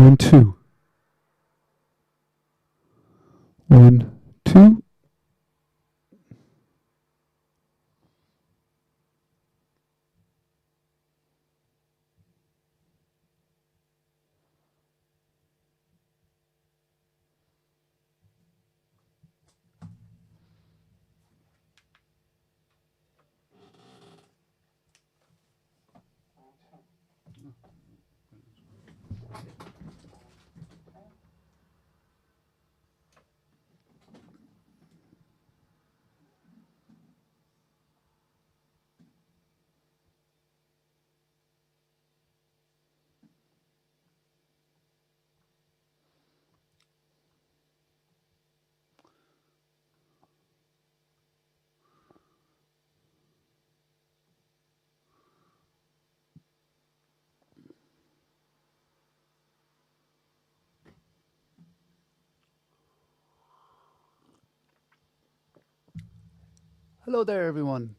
1, 2. 1, 2. Hello there, everyone.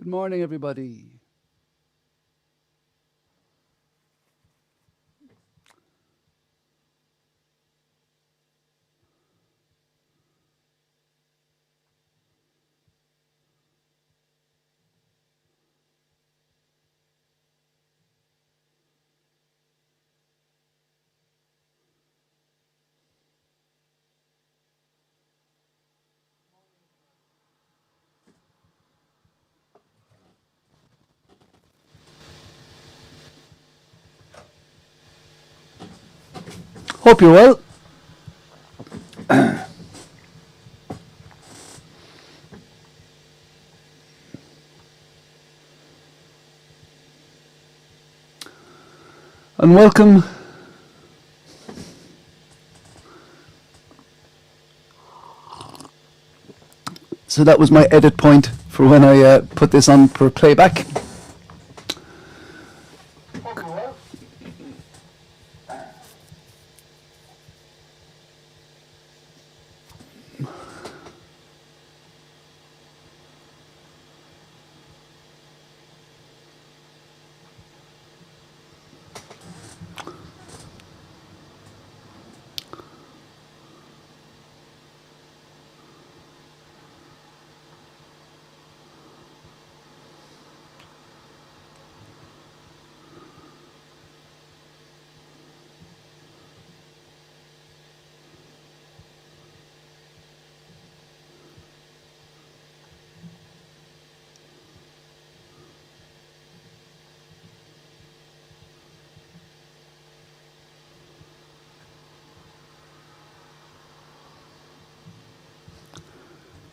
Good morning, everybody. Hope you're well. And welcome so that was my edit point for when I put this on for playback.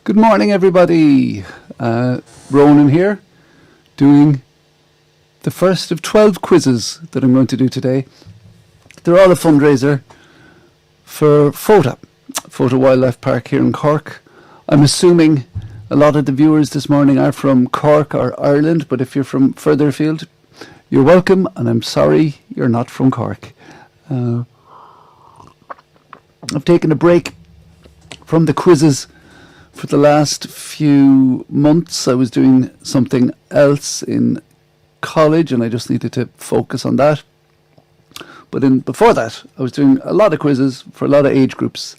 Good morning, everybody. Ronan here, doing the first of 12 quizzes that I'm going to do today. They're all a fundraiser for Fota Wildlife Park here in Cork. I'm assuming a lot of the viewers this morning are from Cork or Ireland, but if you're from further afield, you're welcome, and I'm sorry you're not from Cork. I've taken a break from the quizzes for the last few months. I was doing something else in college and I just needed to focus on that. But before that, I was doing a lot of quizzes for a lot of age groups.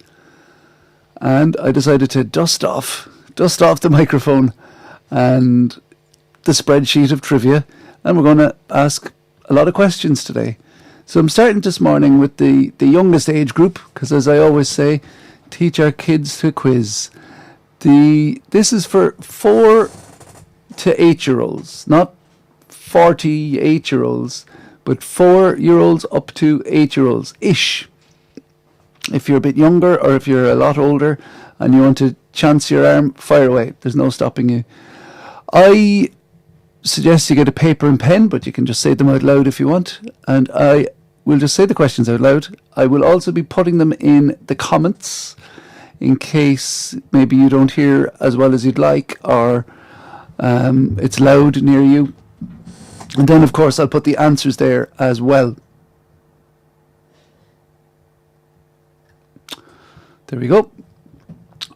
And I decided to dust off the microphone and the spreadsheet of trivia. And we're going to ask a lot of questions today. So I'm starting this morning with the youngest age group, because as I always say, teach our kids to quiz. This is for 4 to 8-year-olds, not 48-year-olds, but 4-year-olds up to 8-year-olds ish. If you're a bit younger or if you're a lot older and you want to chance your arm, fire away. There's no stopping you. I suggest you get a paper and pen, but you can just say them out loud if you want. And I will just say the questions out loud. I will also be putting them in the comments in case maybe you don't hear as well as you'd like, or it's loud near you. And then, of course, I'll put the answers there as well. There we go.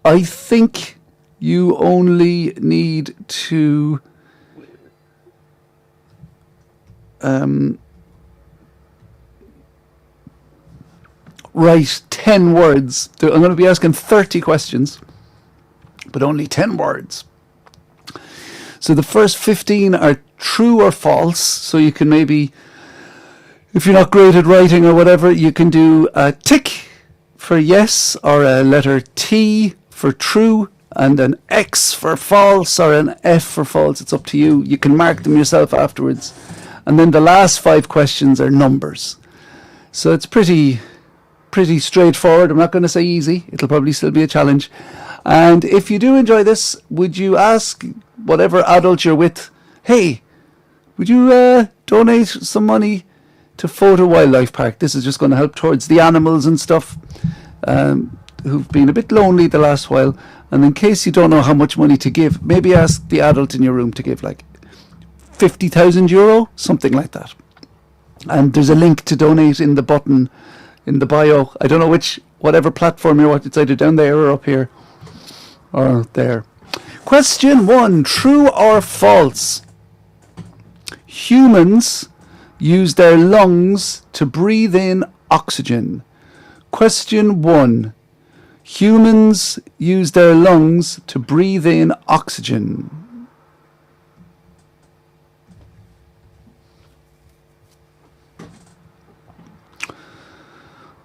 I think you only need to write 10 words. I'm going to be asking 30 questions, but only 10 words. So the first 15 are true or false. So you can maybe, if you're not great at writing or whatever, you can do a tick for yes, or a letter T for true, and an X for false, or an F for false. It's up to you. You can mark them yourself afterwards. And then the last 5 questions are numbers. So it's pretty straightforward. I'm not going to say easy. It'll probably still be a challenge. And if you do enjoy this, would you ask whatever adult you're with, hey, would you donate some money to Fota Wildlife Park? This is just going to help towards the animals and stuff who've been a bit lonely the last while. And in case you don't know how much money to give, maybe ask the adult in your room to give like 50,000 euro, something like that. And there's a link to donate in the button in the bio. I don't know whatever platform you're watching. It's either down there or up here or there. Question 1, true or false? Humans use their lungs to breathe in oxygen. Question 1. Humans use their lungs to breathe in oxygen.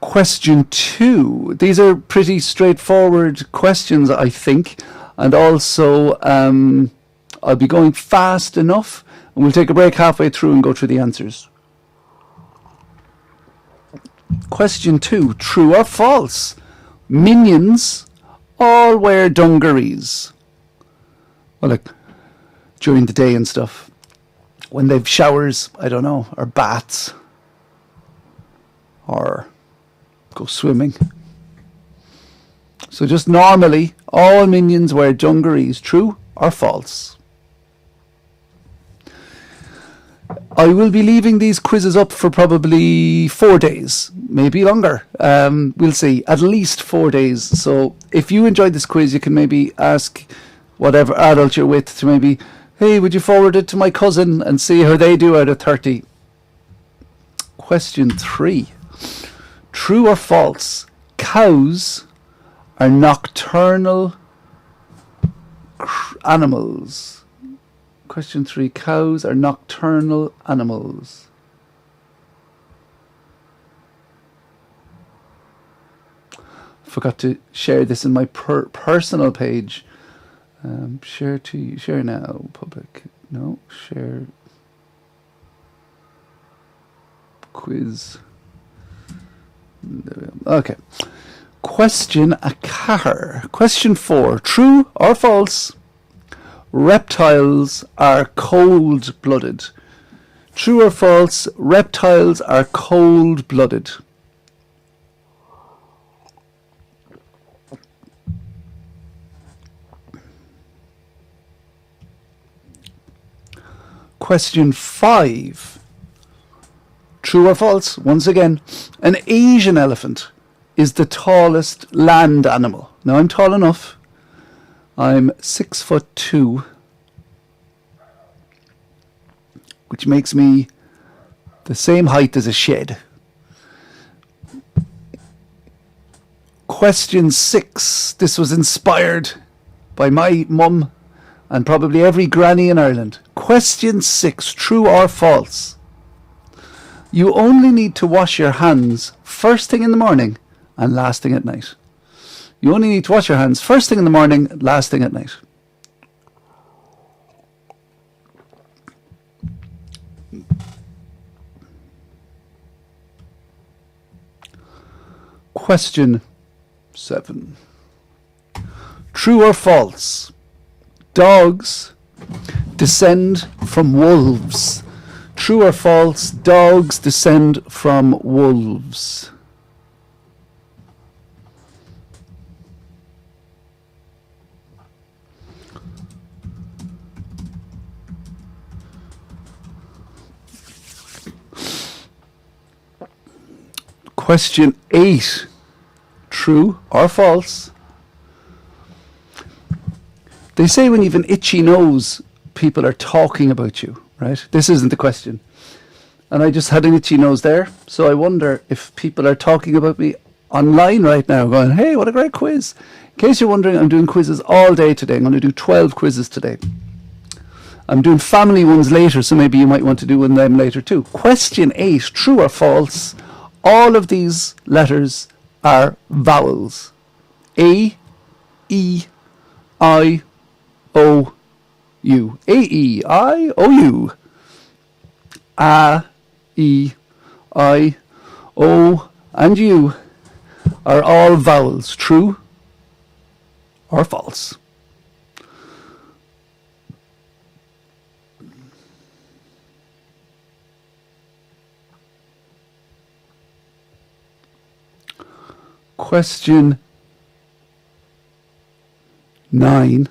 Question 2. These are pretty straightforward questions, I think. And also, I'll be going fast enough, and we'll take a break halfway through and go through the answers. Question 2, true or false? Minions all wear dungarees. Well, like during the day and stuff. When they've showers, I don't know, or baths, or go swimming. So just normally, all minions wear dungarees. True or false? I will be leaving these quizzes up for probably 4 days, maybe longer. We'll see, at least 4 days. So if you enjoyed this quiz, you can maybe ask whatever adult you're with to maybe, hey, would you forward it to my cousin and see how they do out of 30? Question 3. True or false? Cows are nocturnal animals. Question 3. Cows are nocturnal animals. Forgot to share this in my personal page. Share now. Public. No. Share. Quiz. There we go. Okay. Question a car. Question 4. True or false? Reptiles are cold-blooded. True or false? Reptiles are cold-blooded. Question 5. True or false? Once again, an Asian elephant is the tallest land animal. Now, I'm tall enough. I'm 6'2", which makes me the same height as a shed. Question 6. This was inspired by my mum and probably every granny in Ireland. Question 6. True or false? You only need to wash your hands first thing in the morning and last thing at night. You only need to wash your hands first thing in the morning, last thing at night. Question 7. True or false? Dogs descend from wolves. True or false? Dogs descend from wolves. Question 8. True or false? They say when you have an itchy nose, people are talking about you, right? This isn't the question. And I just had an itchy nose there, so I wonder if people are talking about me online right now, going, hey, what a great quiz. In case you're wondering, I'm doing quizzes all day today. I'm going to do 12 quizzes today. I'm doing family ones later, so maybe you might want to do one of them later too. Question 8, true or false? All of these letters are vowels. A, E, I, O, U. A, E, I, O, U. A, E, I, O, and U are all vowels. True or false? Question 9.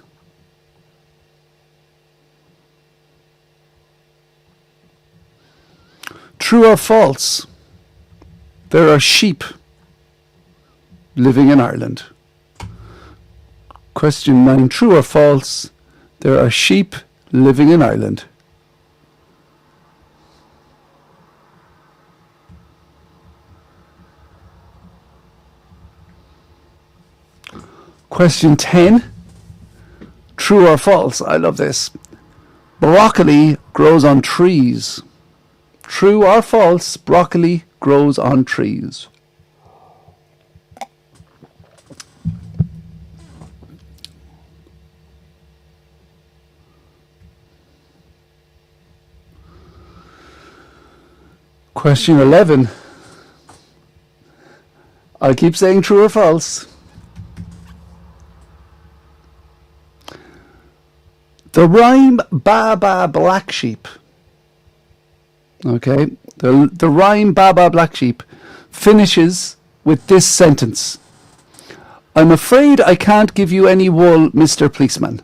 True or false? There are sheep living in Ireland. Question 9. True or false? There are sheep living in Ireland. Question 10. True or false? I love this. Broccoli grows on trees. True or false? Broccoli grows on trees. Question 11. I'll keep saying true or false. The rhyme ba ba black sheep. Okay, the rhyme ba ba black sheep finishes with this sentence. I'm afraid I can't give you any wool, Mr. Policeman.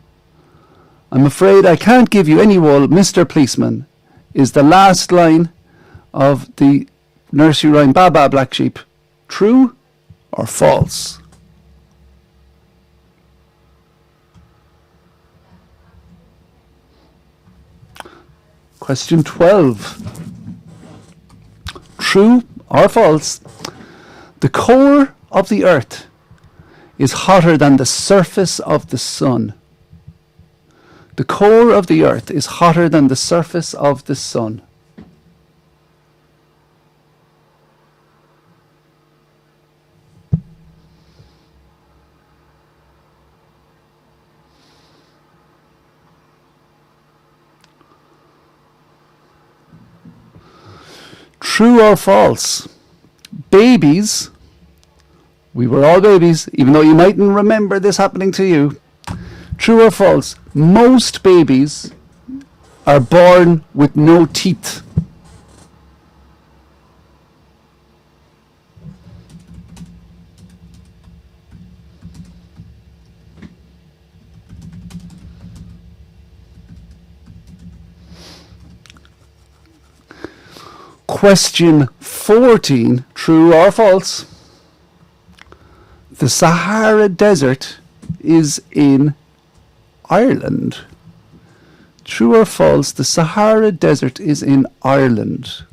I'm afraid I can't give you any wool, Mr. Policeman, is the last line of the nursery rhyme ba ba black sheep. True or false? Question 12. True or false? The core of the earth is hotter than the surface of the sun. The core of the earth is hotter than the surface of the sun. True or false? Babies, we were all babies, even though you mightn't remember this happening to you. True or false? Most babies are born with no teeth. Question 14, true or false? The Sahara Desert is in Ireland. True or false? The Sahara Desert is in Ireland.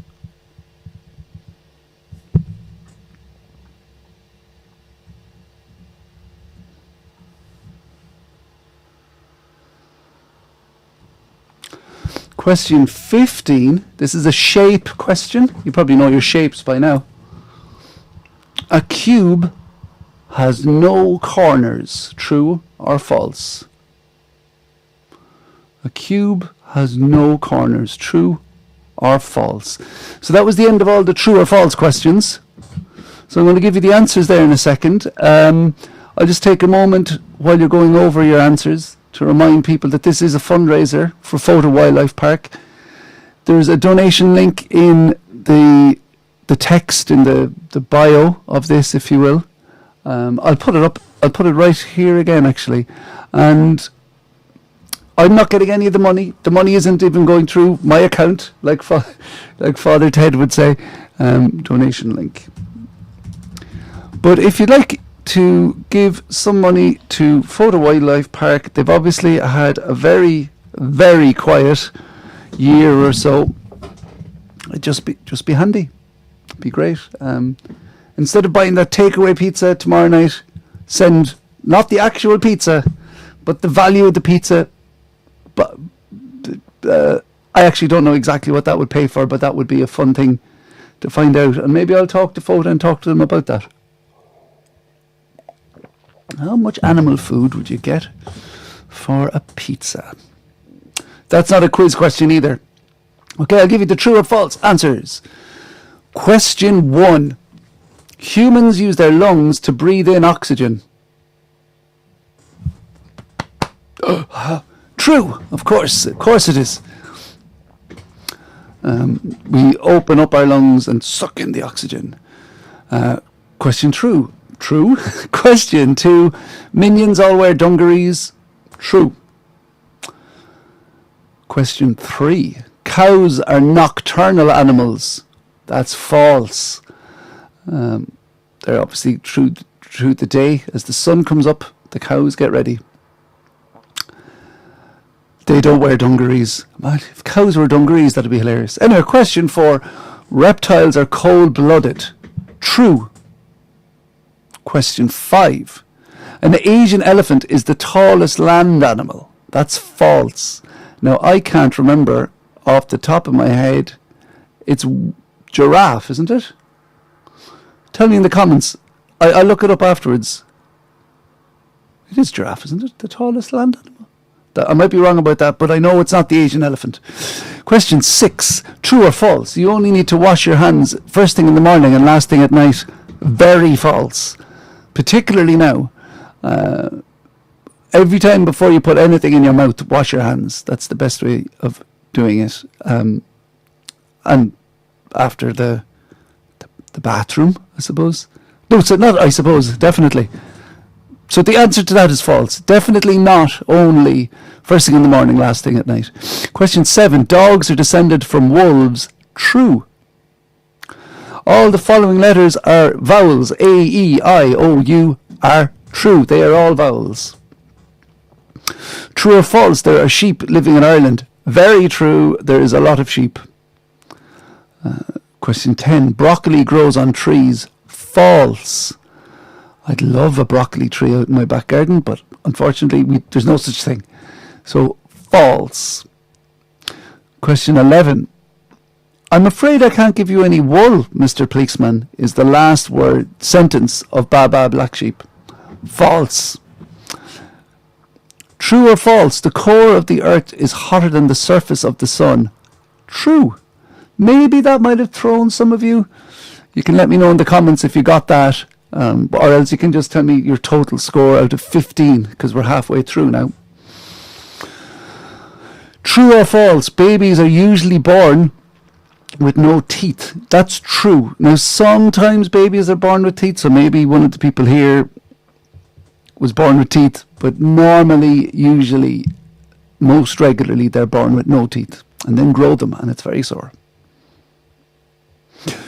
Question 15. This is a shape question. You probably know your shapes by now. A cube has no corners. True or false? A cube has no corners. True or false? So that was the end of all the true or false questions. So I'm going to give you the answers there in a second. I'll just take a moment while you're going over your answers to remind people that this is a fundraiser for Fota Wildlife Park. There's a donation link in the text in the bio of this, if you will. I'll put it up. I'll put it right here again, actually. And I'm not getting any of the money. The money isn't even going through my account, like Father Ted would say. Donation link. But if you'd like to give some money to Fota Wildlife Park, they've obviously had a very, very quiet year or so. It'd just be handy. It'd be great. Instead of buying that takeaway pizza tomorrow night, send not the actual pizza, but the value of the pizza. But I actually don't know exactly what that would pay for, but that would be a fun thing to find out. And maybe I'll talk to Fota and talk to them about that. How much animal food would you get for a pizza? That's not a quiz question either. Okay, I'll give you the true or false answers. Question 1. Humans use their lungs to breathe in oxygen. True, of course it is. We open up our lungs and suck in the oxygen. Question true. True. Question 2. Minions all wear dungarees. True. Question 3. Cows are nocturnal animals. That's false. They're obviously through the day. As the sun comes up, the cows get ready. They don't wear dungarees. If cows wore dungarees, that'd be hilarious. Anyway, question 4. Reptiles are cold-blooded. True. Question 5. An Asian elephant is the tallest land animal. That's false. Now, I can't remember off the top of my head. It's giraffe, isn't it? Tell me in the comments. I'll look it up afterwards. It is giraffe, isn't it? The tallest land animal. I might be wrong about that, but I know it's not the Asian elephant. Question 6. True or false? You only need to wash your hands first thing in the morning and last thing at night. Very false. Particularly now. Every time before you put anything in your mouth, wash your hands. That's the best way of doing it. And after the bathroom, I suppose. No, so not I suppose, definitely. So the answer to that is false. Definitely not only first thing in the morning, last thing at night. Question 7. Dogs are descended from wolves. True. All the following letters are vowels. A, E, I, O, U are true. They are all vowels. True or false? There are sheep living in Ireland. Very true. There is a lot of sheep. Question 10. Broccoli grows on trees. False. I'd love a broccoli tree out in my back garden, but unfortunately there's no such thing. So, false. Question 11. I'm afraid I can't give you any wool, Mr. Policeman, is the last sentence of Baba Black Sheep. False. True or false? The core of the earth is hotter than the surface of the sun. True. Maybe that might have thrown some of you. You can let me know in the comments if you got that. Or else you can just tell me your total score out of 15, because we're halfway through now. True or false? Babies are usually born with no teeth. That's true. Now, sometimes babies are born with teeth, so maybe one of the people here was born with teeth, but normally, usually, most regularly, they're born with no teeth, and then grow them, and it's very sore.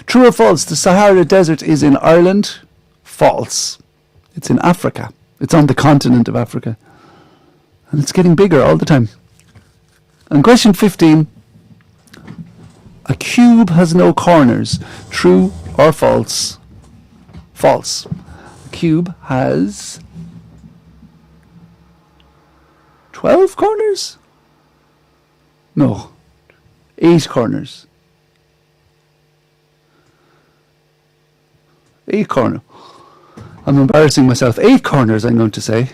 True or false? The Sahara Desert is in Ireland. False. It's in Africa. It's on the continent of Africa. And it's getting bigger all the time. And question 15. A cube has no corners. True or false? False. A cube has 12 corners? No. 8 corners. 8 corners. I'm embarrassing myself. 8 corners, I'm going to say.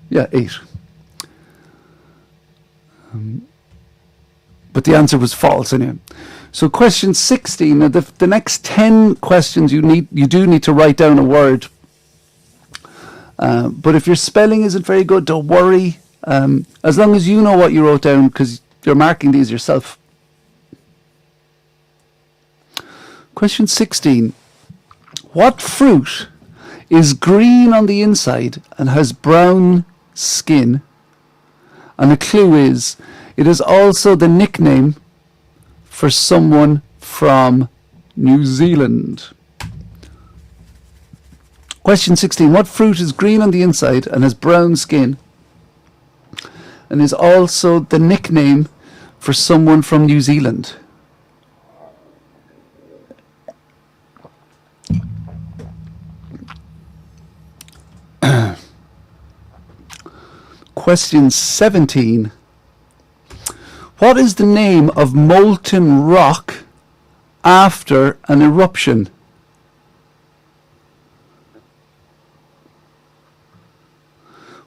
Yeah, 8. But the answer was false anyway. So question 16. Now the next 10 questions you do need to write down a word. But if your spelling isn't very good, don't worry. As long as you know what you wrote down, because you're marking these yourself. Question 16. What fruit is green on the inside and has brown skin? And the clue is, it is also the nickname for someone from New Zealand. Question 16. What fruit is green on the inside and has brown skin and is also the nickname for someone from New Zealand? Question 17. What is the name of molten rock after an eruption?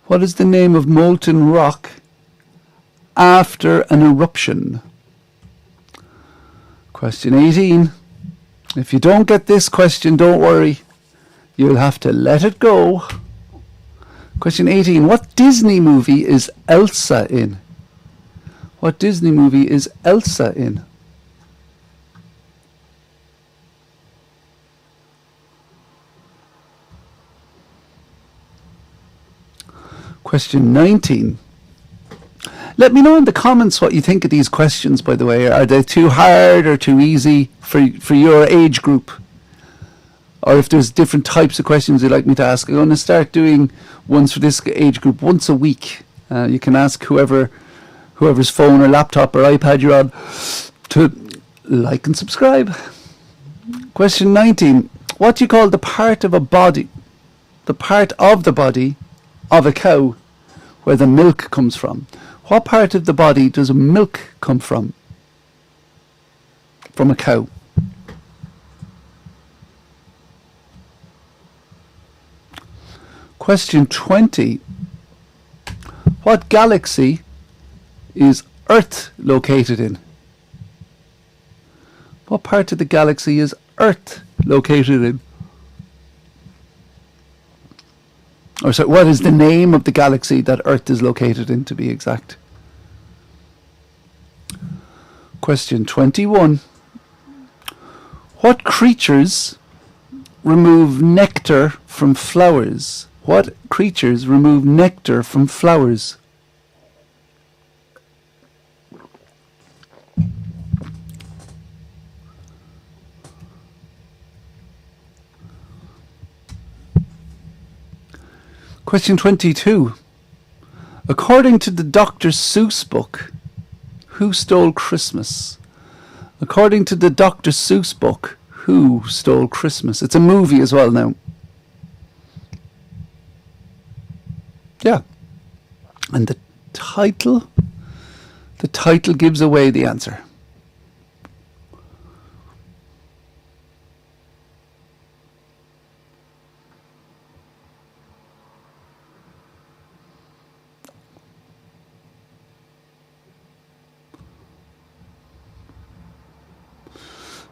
What is the name of molten rock after an eruption? Question 18. If you don't get this question, don't worry. You'll have to let it go. Question 18. What Disney movie is Elsa in? What Disney movie is Elsa in? Question 19. Let me know in the comments what you think of these questions, by the way. Are they too hard or too easy for your age group? Or if there's different types of questions you'd like me to ask. I'm going to start doing ones for this age group once a week. You can ask whoever's phone or laptop or iPad you're on to like and subscribe. Question 19. What do you call the part of a body, the part of the body of a cow where the milk comes from? What part of the body does milk come from? From a cow. Question 20. What galaxy is Earth located in? What part of the galaxy is Earth located in? Or sorry, what is the name of the galaxy that Earth is located in, to be exact? Question 21. What creatures remove nectar from flowers? What creatures remove nectar from flowers? Question 22. According to the Dr. Seuss book, who stole Christmas? According to the Dr. Seuss book, who stole Christmas? It's a movie as well now. Yeah. And the title gives away the answer.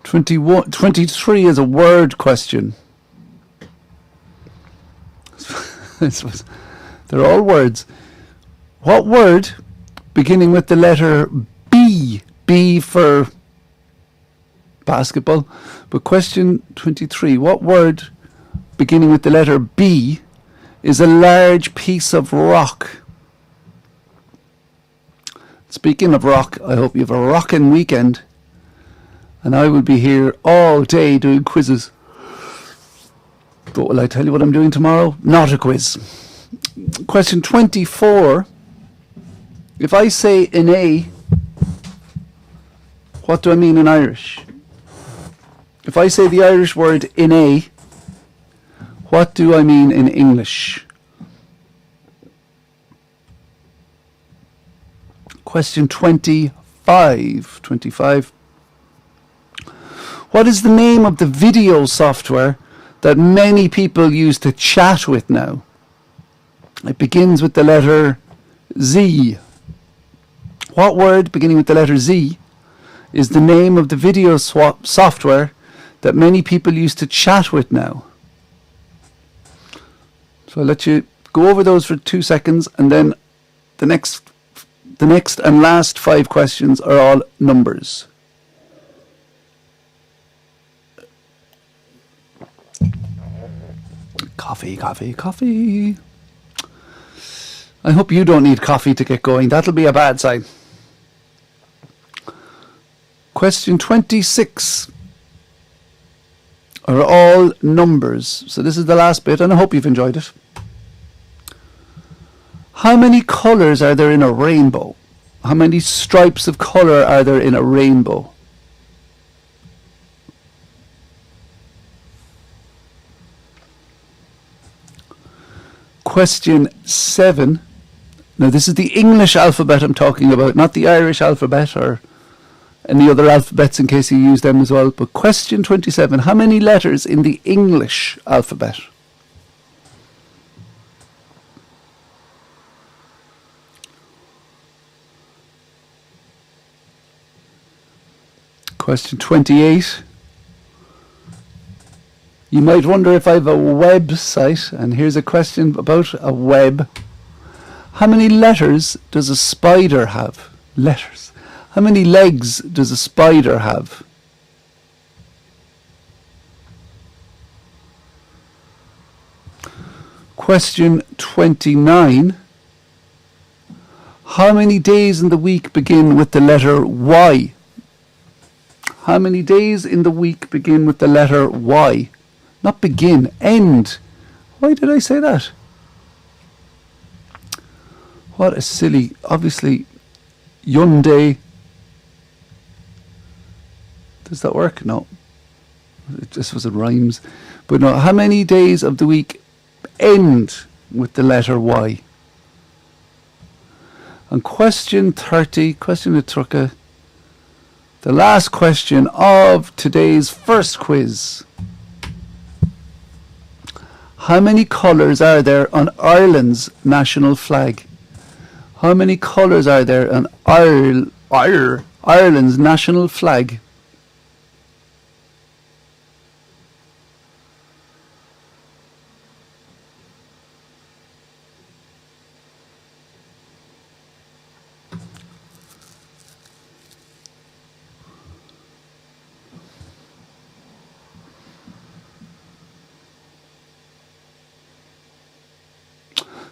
'21, 23 is a word question. They're all words. What word beginning with the letter B? B for basketball. But question 23. What word beginning with the letter B is a large piece of rock? Speaking of rock, I hope you have a rockin' weekend. And I will be here all day doing quizzes. But will I tell you what I'm doing tomorrow? Not a quiz. Question 24. If I say in A, what do I mean in Irish? If I say the Irish word in A, what do I mean in English? Question 25. 25. What is the name of the video software that many people use to chat with now? It begins with the letter Z. What word beginning with the letter Z is the name of the video software that many people use to chat with now? So I'll let you go over those for 2 seconds, and then the next and last 5 questions are all numbers. Coffee, coffee, coffee. I hope you don't need coffee to get going. That'll be a bad sign. Question 26 are all numbers. So this is the last bit, and I hope you've enjoyed it. How many colours are there in a rainbow? How many stripes of colour are there in a rainbow? Question 7. Now this is the English alphabet I'm talking about, not the Irish alphabet or any other alphabets in case you use them as well. But question 27. How many letters in the English alphabet? Question 28. You might wonder if I have a website, and here's a question about a web. How many letters does a spider have? Letters. How many legs does a spider have? Question 29. How many days in the week begin with the letter Y? How many days in the week begin with the letter Y? Not begin, end. Why did I say that? What a silly, obviously, Hyundai. Does that work? No. It just was in rhymes. But no, how many days of the week end with the letter Y? And question 30, question of Trucka, the last question of today's first quiz. How many colours are there on Ireland's national flag? How many colours are there on Ireland's national flag?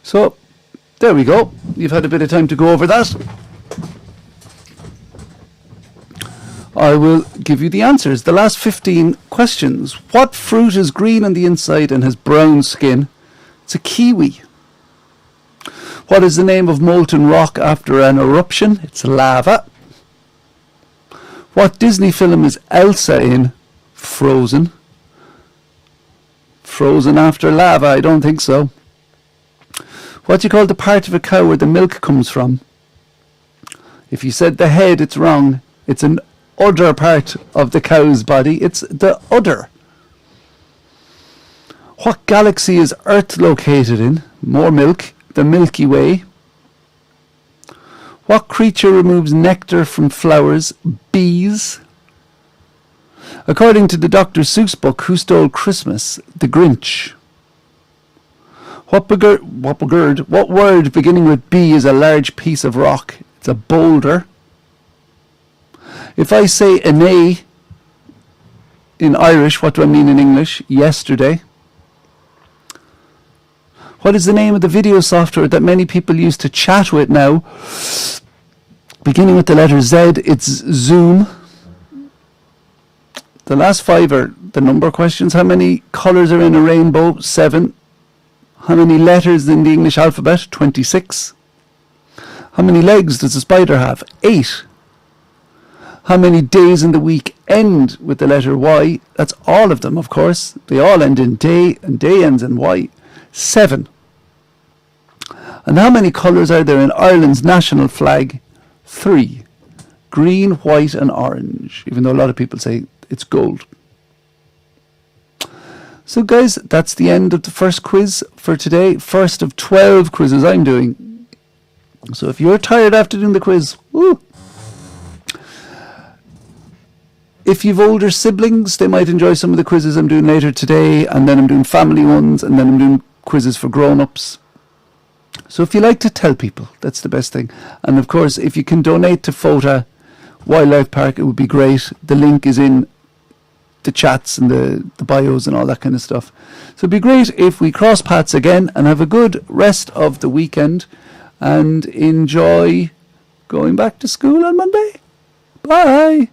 So, there we go. You've had a bit of time to go over that. I will give you the answers. The last 15 questions. What fruit is green on the inside and has brown skin? It's a kiwi. What is the name of molten rock after an eruption? It's lava. What Disney film is Elsa in? Frozen. Frozen after lava? I don't think so. What do you call the part of a cow where the milk comes from? If you said the head, it's wrong. It's an udder part of the cow's body. It's the udder. What galaxy is Earth located in? More milk. The Milky Way. What creature removes nectar from flowers? Bees. According to the Dr. Seuss book, who stole Christmas? The Grinch. What word beginning with B is a large piece of rock? It's a boulder. If I say an A in Irish, what do I mean in English? Yesterday. What is the name of the video software that many people use to chat with now? Beginning with the letter Z, it's Zoom. The last 5 are the number questions. How many colours are in a rainbow? 7. How many letters in the English alphabet? 26. How many legs does a spider have? 8. How many days in the week end with the letter Y? That's all of them, of course. They all end in day, and day ends in Y. 7. And how many colours are there in Ireland's national flag? 3. Green, white and orange, even though a lot of people say it's gold. So guys, that's the end of the first quiz for today. First of 12 quizzes I'm doing. So if you're tired after doing the quiz, woo! If you've older siblings, they might enjoy some of the quizzes I'm doing later today, and then I'm doing family ones, and then I'm doing quizzes for grown-ups. So if you like to tell people, that's the best thing. And of course, if you can donate to Fota Wildlife Park, it would be great. The link is in the chats and the bios and all that kind of stuff. So it'd be great if we cross paths again, and have a good rest of the weekend and enjoy going back to school on Monday. Bye.